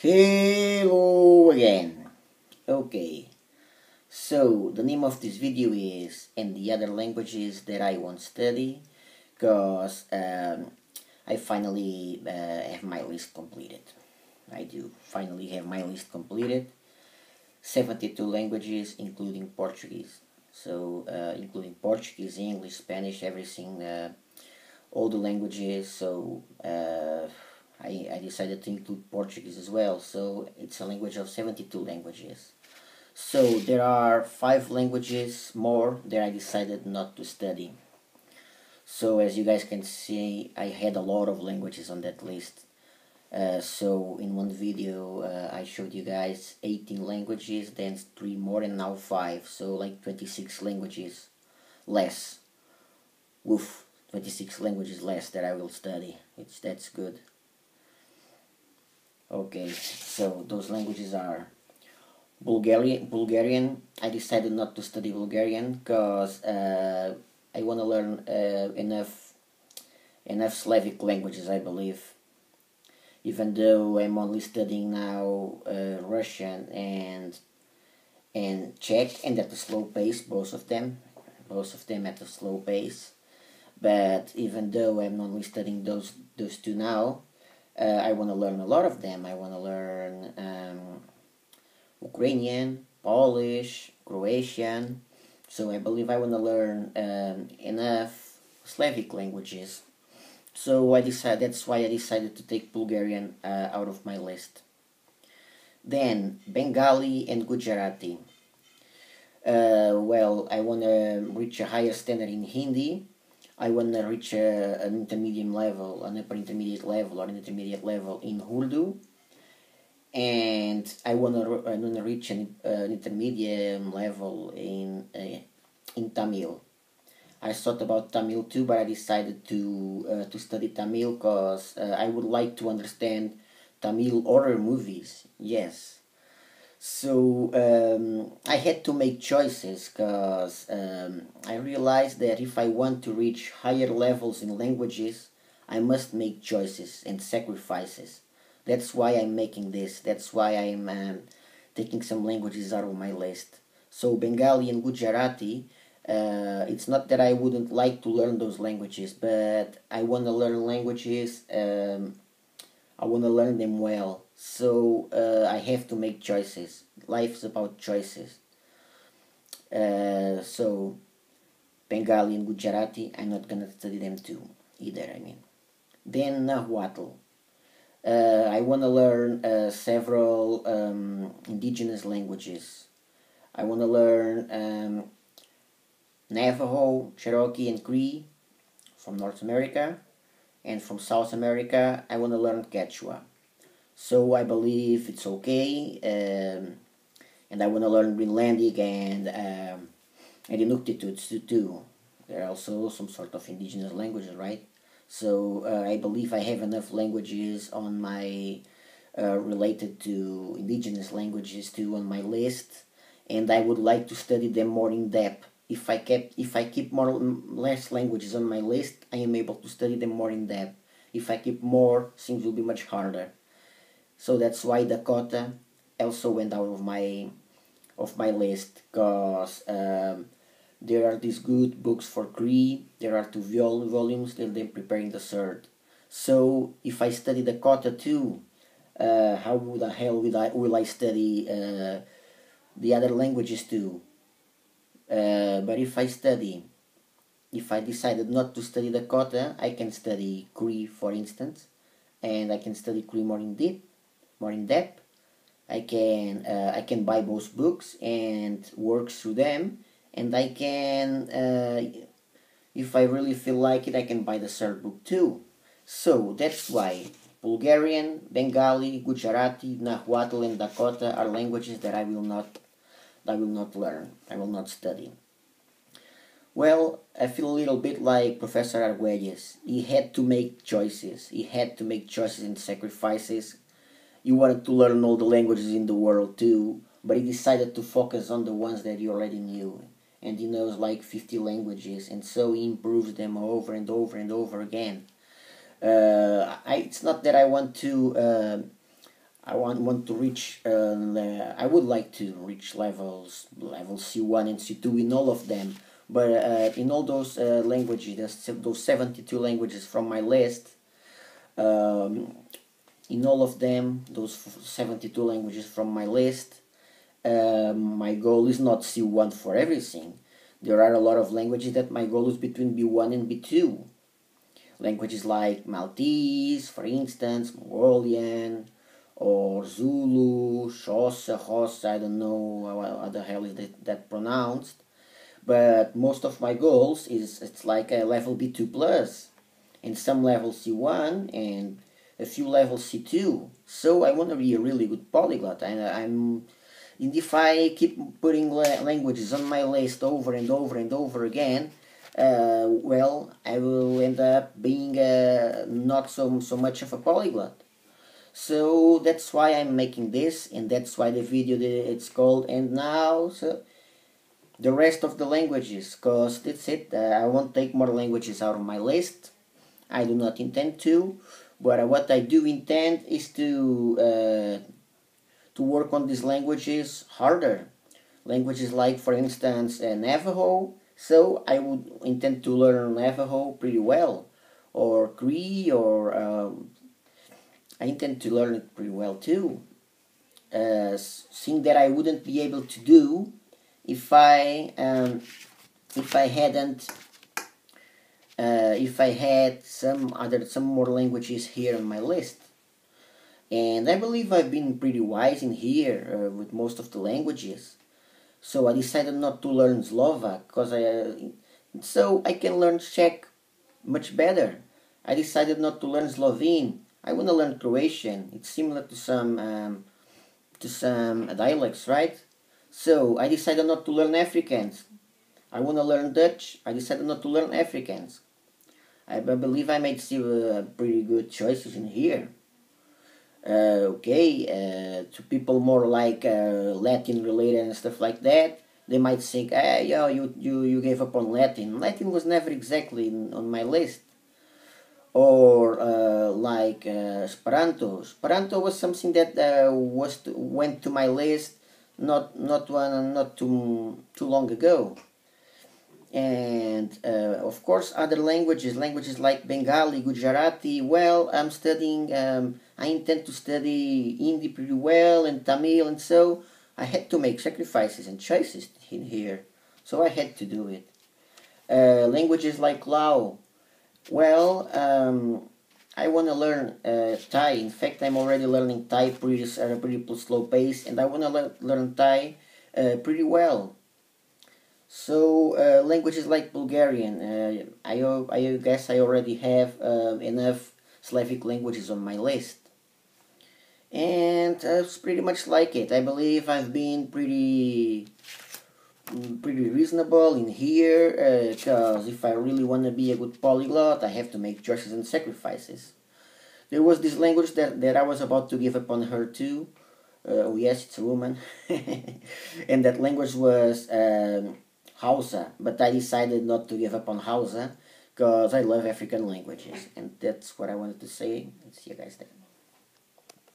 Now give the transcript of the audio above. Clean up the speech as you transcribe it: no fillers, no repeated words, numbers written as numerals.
Hello again. Okay, so the name of this video is "And the Other Languages That I Won't Study", because I finally have my list completed. I do finally have my list completed. 72 languages, including Portuguese. So, including Portuguese, English, Spanish, everything, all the languages. So, I decided to include Portuguese as well. So, it's a language of 72 languages. So, there are 5 languages more that I decided not to study. So, as you guys can see, I had a lot of languages on that list. So in one video I showed you guys 18 languages, then 3 more, and now 5, so like 26 languages less. Woof, 26 languages less that I will study, which that's good. Okay, so those languages are Bulgarian. I decided not to study Bulgarian because I want to learn enough Slavic languages, I believe. Even though I'm only studying now Russian and Czech, and at a slow pace, both of them at a slow pace. But even though I'm only studying those two now, I want to learn a lot of them. I want to learn Ukrainian, Polish, Croatian. So I believe I want to learn enough Slavic languages. So that's why I decided to take Bulgarian out of my list. Then Bengali and Gujarati. Well, I want to reach a higher standard in Hindi. I want to reach an intermediate level, an upper intermediate level, or an intermediate level in Urdu. And I want to reach an intermediate level in Tamil. I thought about Tamil too, but I decided to study Tamil because I would like to understand Tamil horror movies. Yes. So I had to make choices because I realized that if I want to reach higher levels in languages, I must make choices and sacrifices. That's why I'm making this. That's why I'm taking some languages out of my list. So Bengali and Gujarati. It's not that I wouldn't like to learn those languages, but I want to learn languages. I want to learn them well, so I have to make choices. Life's about choices. So Bengali and Gujarati, I'm not gonna study them too either. Then Nahuatl. I want to learn several indigenous languages. I want to learn Navajo, Cherokee, and Cree from North America, and from South America I want to learn Quechua. So I believe it's okay, and I want to learn Greenlandic and Inuktitut too. They're also some sort of indigenous languages, right? So I believe I have enough languages on my related to indigenous languages too on my list, and I would like to study them more in depth. If I keep less languages on my list, I am able to study them more in depth. If I keep more, things will be much harder. So that's why Dakota also went out of my list, because there are these good books for Cree. There are 2 volumes, and they're preparing the third. So if I study Dakota too, how the hell will I study the other languages too? But if I decided not to study Dakota, I can study Cree, for instance, and I can study Cree more in depth. I can buy both books and work through them, and I can, if I really feel like it, I can buy the third book too. So that's why Bulgarian, Bengali, Gujarati, Nahuatl, and Dakota are languages that I will not learn. I will not study. Well, I feel a little bit like Professor Arguelles. He had to make choices. He had to make choices and sacrifices. He wanted to learn all the languages in the world too, but he decided to focus on the ones that he already knew. And he knows like 50 languages, and so he improves them over and over and over again. It's not that I want to want to reach. I would like to reach level C1 and C2 in all of them. But in all those languages, those 72 languages from my list, um, in all of them, those 72 languages from my list, my goal is not C1 for everything. There are a lot of languages that my goal is between B1 and B2. Languages like Maltese, for instance, Mongolian, or Zulu, Xhosa, I don't know how the hell is that pronounced. But most of my goals is it's like a level B2 plus, and some level C1 and a few levels C2. So I want to be a really good polyglot, and and if I keep putting languages on my list over and over and over again, well, I will end up being not so much of a polyglot. So that's why I'm making this, and that's why the video it's called "And Now." So the rest of the languages, cause that's it. I won't take more languages out of my list. I do not intend to, but what I do intend is to work on these languages harder. Languages like, for instance, Navajo. So I would intend to learn Navajo pretty well, or Cree, or I intend to learn it pretty well too. Thing that I wouldn't be able to do if I hadn't if I had some more languages here on my list. And I believe I've been pretty wise in here with most of the languages. So I decided not to learn Slovak so I can learn Czech much better. I decided not to learn Slovene. I want to learn Croatian. It's similar to some dialects, right? So I decided not to learn Afrikaans. I want to learn Dutch. I decided not to learn Afrikaans. I believe I made pretty good choices in here. To people more like Latin related and stuff like that, they might think, yeah, you gave up on Latin. Latin was never exactly on my list. Or Esperanto. Esperanto was something that went to my list not too long ago. And of course other languages like Bengali, Gujarati. Well, I'm studying, I intend to study Hindi pretty well, and Tamil, and so I had to make sacrifices and choices in here, so I had to do it. Languages like Lao. Well, I want to learn Thai. In fact, I'm already learning Thai at a pretty slow pace, and I want to learn Thai pretty well. So languages like Bulgarian, I guess I already have enough Slavic languages on my list. And that's pretty much like it. I believe I've been pretty reasonable in here, because if I really want to be a good polyglot, I have to make choices and sacrifices. There was this language that I was about to give up on her too. Oh yes, it's a woman. And that language was Hausa, but I decided not to give up on Hausa because I love African languages, and that's what I wanted to say. See you guys there.